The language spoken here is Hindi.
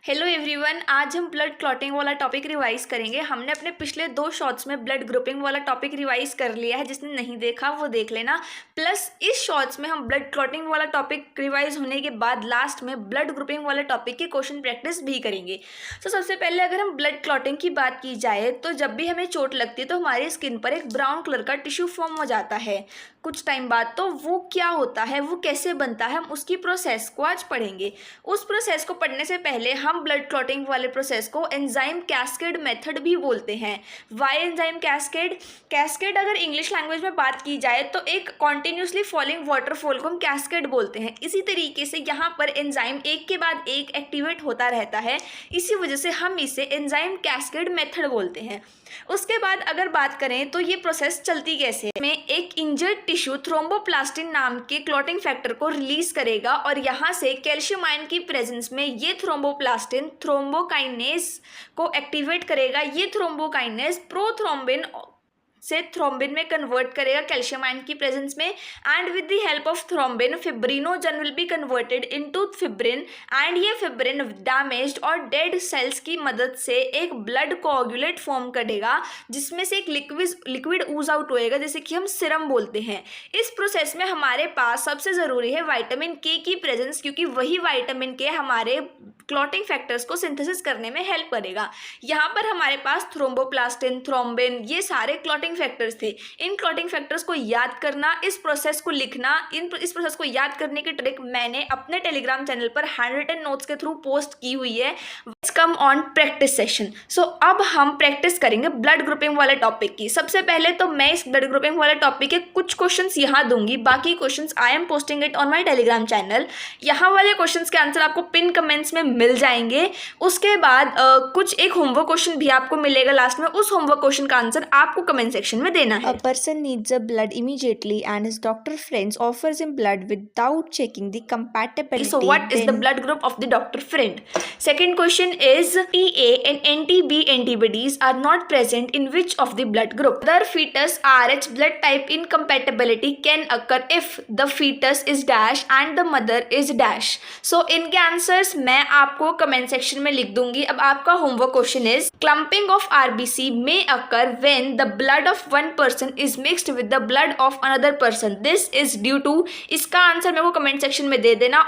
हेलो एवरीवन, आज हम ब्लड क्लॉटिंग वाला टॉपिक रिवाइज करेंगे। हमने अपने पिछले 2 शॉर्ट्स में ब्लड ग्रुपिंग वाला टॉपिक रिवाइज कर लिया है। जिसने नहीं देखा वो देख लेना। प्लस इस शॉर्ट्स में हम ब्लड क्लॉटिंग वाला टॉपिक रिवाइज होने के बाद लास्ट में ब्लड ग्रुपिंग वाला टॉपिक की क्वेश्चन प्रैक्टिस भी करेंगे। तो सबसे पहले अगर हम ब्लड क्लॉटिंग की बात की जाए तो जब भी हमें चोट लगती है तो हमारी स्किन पर एक ब्राउन कलर का टिश्यू फॉर्म हो जाता है कुछ टाइम बाद। तो वो क्या होता है, वो कैसे बनता है, हम उसकी प्रोसेस को आज पढ़ेंगे। उस प्रोसेस को पढ़ने से पहले हम ब्लड क्लॉटिंग वाले प्रोसेस को एंजाइम कैस्केड मेथड भी बोलते हैं। Why enzyme cascade? कैस्केड अगर इंग्लिश लैंग्वेज में बात की जाए तो एक कॉन्टिन्यूसली फॉलिंग वाटरफॉल को हम कैस्केड बोलते हैं। इसी तरीके से यहाँ पर एंजाइम एक के बाद एक एक्टिवेट होता रहता है, इसी वजह से हम इसे एंजाइम कैस्केड मेथड बोलते हैं। उसके बाद अगर बात करें तो ये प्रोसेस चलती कैसे है, में एक इंजर्ड टिश्यू थ्रोम्बोप्लास्टिन नाम के क्लॉटिंग फैक्टर को रिलीज करेगा और यहाँ से कैल्शियम आयन की प्रेजेंस में ये थ्रोम्बोप्लास्टिन थ्रोम्बोकाइनेज को एक्टिवेट करेगा। ये थ्रोम्बोकाइनेज प्रोथ्रोम्बिन से थ्रोम्बिन में कन्वर्ट करेगा कैल्शियम आयन की प्रेजेंस में, and with the help of thrombin fibrinogen will be converted into fibrin, and ये फिब्रिन डैमेज्ड और डेड सेल्स की मदद से एक ब्लड कोआगुलेट फॉर्म करेगा जिसमें से एक लिक्विड ऊज आउट होएगा जैसे कि हम सिरम बोलते हैं। इस प्रोसेस में हमारे पास सबसे ज़रूरी है विटामिन के की प्रेजेंस, क्योंकि वही विटामिन के हमारे क्लॉटिंग फैक्टर्स को सिंथेसिस करने में हेल्प करेगा। यहाँ पर हमारे पास थ्रोम्बोप्लास्टिन, थ्रोम्बिन, ये सारे क्लॉटिंग फैक्टर्स थे। इन क्लॉटिंग फैक्टर्स को याद करना, इस प्रोसेस को लिखना, इस प्रोसेस को याद करने की ट्रिक मैंने अपने टेलीग्राम चैनल पर हैंडरिटन नोट्स के थ्रू पोस्ट की हुई है। Come on practice session. So अब हम प्रैक्टिस करेंगे ब्लड ग्रुपिंग वाले टॉपिक की। सबसे पहले तो मैं इस ब्लड ग्रुपिंग वाले टॉपिक के कुछ क्वेश्चंस यहाँ दूंगी, बाकी questions I am posting it on my Telegram channel. यहाँ वाले क्वेश्चंस के आंसर आपको पिन कमेंट्स में मिल जाएंगे। उसके बाद कुछ एक होमवर्क क्वेश्चन भी आपको मिलेगा लास्ट में, उस होमवर्क क्वेश्चन का आंसर आपको कमेंट सेक्शन में देना है। A person needs a blood immediately and his doctor friends offers him blood without checking the compatibility. So what is the blood group of the doctor friend? Second question is TA and NTB antibodies are not present in which of the blood group? The fetus RH blood type incompatibility can occur if the fetus is dash and the mother is dash. So इनके आंसर्स मैं आपको कमेंट सेक्शन में लिख दूंगी। अब आपका homework question is clumping of RBC may occur when the blood of one person is mixed with the blood of another person. This is due to, इसका आंसर मेरे को कमेंट सेक्शन में दे देना।